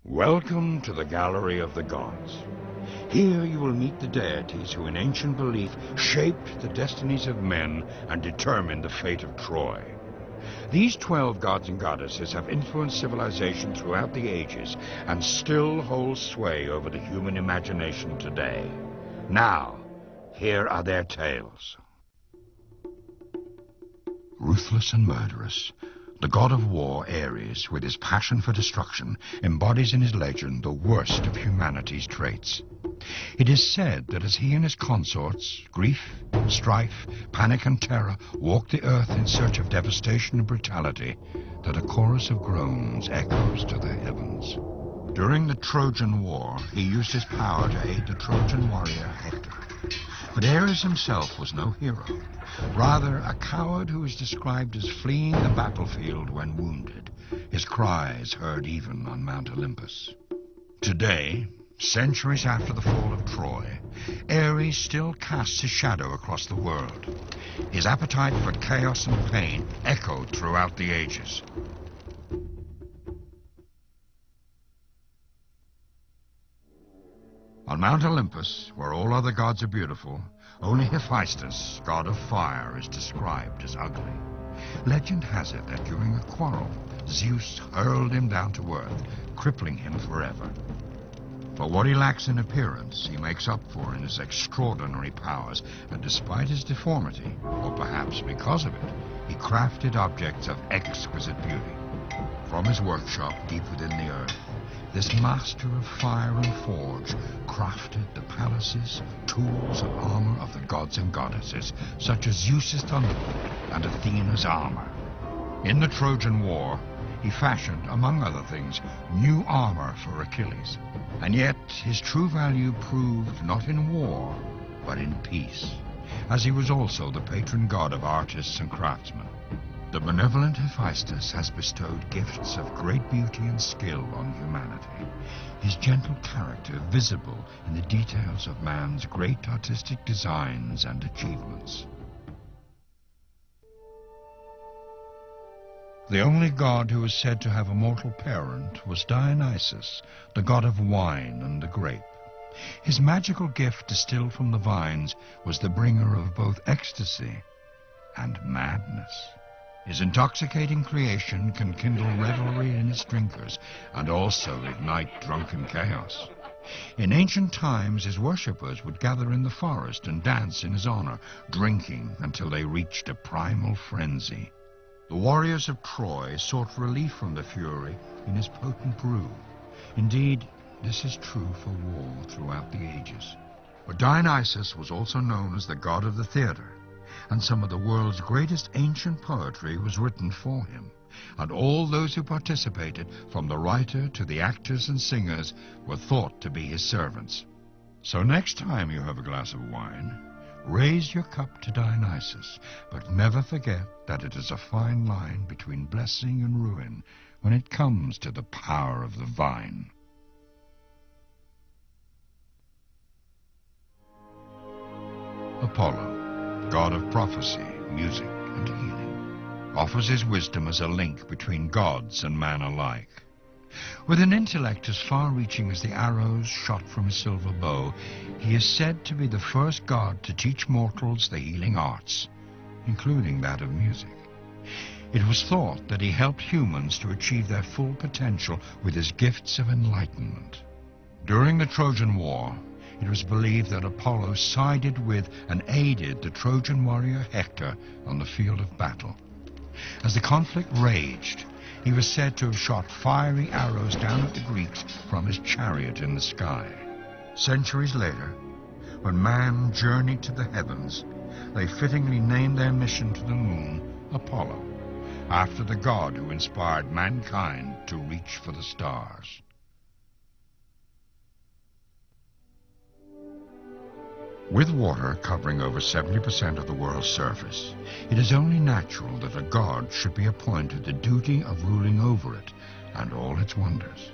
Welcome to the Gallery of the Gods. Here you will meet the deities who in ancient belief shaped the destinies of men and determined the fate of Troy. These 12 gods and goddesses have influenced civilization throughout the ages and still hold sway over the human imagination today. Now, here are their tales. Ruthless and murderous, the god of war, Ares, with his passion for destruction, embodies in his legend the worst of humanity's traits. It is said that as he and his consorts, grief, strife, panic and terror, walk the earth in search of devastation and brutality, that a chorus of groans echoes to the heavens. During the Trojan War, he used his power to aid the Trojan warrior Hector. But Ares himself was no hero, rather a coward who is described as fleeing the battlefield when wounded, his cries heard even on Mount Olympus. Today, centuries after the fall of Troy, Ares still casts his shadow across the world. His appetite for chaos and pain echoed throughout the ages. On Mount Olympus, where all other gods are beautiful, only Hephaestus, god of fire, is described as ugly. Legend has it that during a quarrel, Zeus hurled him down to earth, crippling him forever. For what he lacks in appearance, he makes up for in his extraordinary powers, and despite his deformity, or perhaps because of it, he crafted objects of exquisite beauty. From his workshop deep within the earth, this master of fire and forge crafted the palaces, tools, and armor of the gods and goddesses, such as Zeus's thunderbolt and Athena's armor. In the Trojan War, he fashioned, among other things, new armor for Achilles. And yet, his true value proved not in war, but in peace, as he was also the patron god of artists and craftsmen. The benevolent Hephaestus has bestowed gifts of great beauty and skill on humanity, his gentle character visible in the details of man's great artistic designs and achievements. The only god who is said to have a mortal parent was Dionysus, the god of wine and the grape. His magical gift distilled from the vines was the bringer of both ecstasy and madness. His intoxicating creation can kindle revelry in its drinkers and also ignite drunken chaos. In ancient times, his worshippers would gather in the forest and dance in his honor, drinking until they reached a primal frenzy. The warriors of Troy sought relief from the fury in his potent brew. Indeed, this is true for war throughout the ages. But Dionysus was also known as the god of the theater, and some of the world's greatest ancient poetry was written for him, and all those who participated, from the writer to the actors and singers, were thought to be his servants. So next time you have a glass of wine, raise your cup to Dionysus, but never forget that it is a fine line between blessing and ruin when it comes to the power of the vine. Apollo, god of prophecy, music, and healing, offers his wisdom as a link between gods and man alike. With an intellect as far-reaching as the arrows shot from his silver bow, he is said to be the first god to teach mortals the healing arts, including that of music. It was thought that he helped humans to achieve their full potential with his gifts of enlightenment. During the Trojan War, it was believed that Apollo sided with and aided the Trojan warrior Hector on the field of battle. As the conflict raged, he was said to have shot fiery arrows down at the Greeks from his chariot in the sky. Centuries later, when man journeyed to the heavens, they fittingly named their mission to the moon Apollo, after the god who inspired mankind to reach for the stars. With water covering over 70% of the world's surface, it is only natural that a god should be appointed the duty of ruling over it and all its wonders.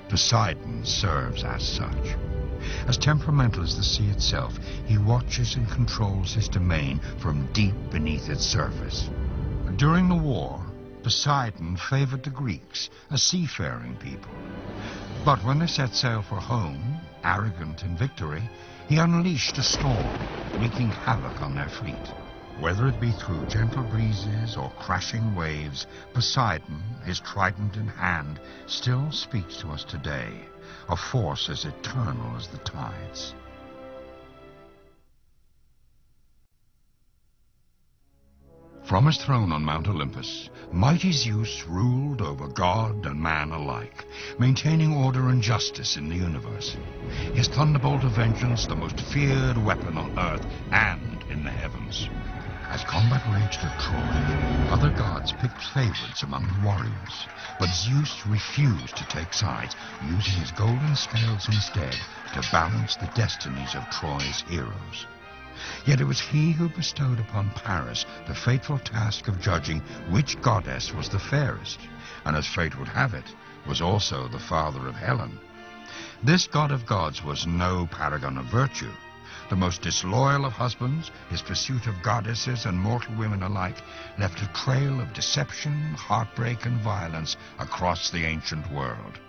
Poseidon serves as such. As temperamental as the sea itself, he watches and controls his domain from deep beneath its surface. During the war, Poseidon favored the Greeks, a seafaring people. But when they set sail for home, arrogant in victory, he unleashed a storm, wreaking havoc on their fleet. Whether it be through gentle breezes or crashing waves, Poseidon, his trident in hand, still speaks to us today, a force as eternal as the tides. From his throne on Mount Olympus, mighty Zeus ruled over god and man alike, maintaining order and justice in the universe. His thunderbolt of vengeance, the most feared weapon on earth and in the heavens. As combat raged at Troy, other gods picked favorites among the warriors, but Zeus refused to take sides, using his golden scales instead to balance the destinies of Troy's heroes. Yet it was he who bestowed upon Paris the fateful task of judging which goddess was the fairest, and as fate would have it, was also the father of Helen. This god of gods was no paragon of virtue. The most disloyal of husbands, his pursuit of goddesses and mortal women alike left a trail of deception, heartbreak, and violence across the ancient world.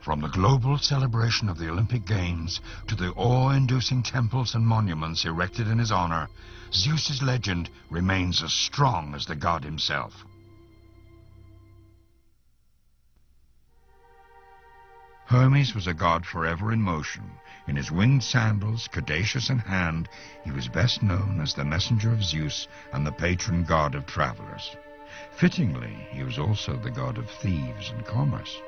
From the global celebration of the Olympic Games to the awe-inducing temples and monuments erected in his honor, Zeus's legend remains as strong as the god himself. Hermes was a god forever in motion. In his winged sandals, caduceus in hand, he was best known as the messenger of Zeus and the patron god of travelers. Fittingly, he was also the god of thieves and commerce.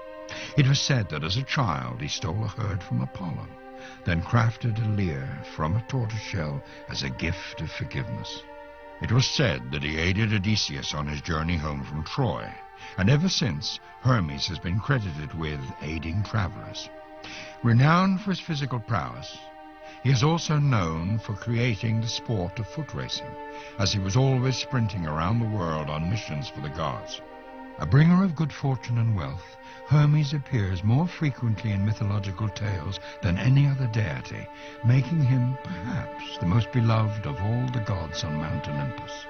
It was said that as a child he stole a herd from Apollo, then crafted a lyre from a tortoiseshell as a gift of forgiveness. It was said that he aided Odysseus on his journey home from Troy, and ever since, Hermes has been credited with aiding travelers. Renowned for his physical prowess, he is also known for creating the sport of foot racing, as he was always sprinting around the world on missions for the gods. A bringer of good fortune and wealth, Hermes appears more frequently in mythological tales than any other deity, making him perhaps the most beloved of all the gods on Mount Olympus.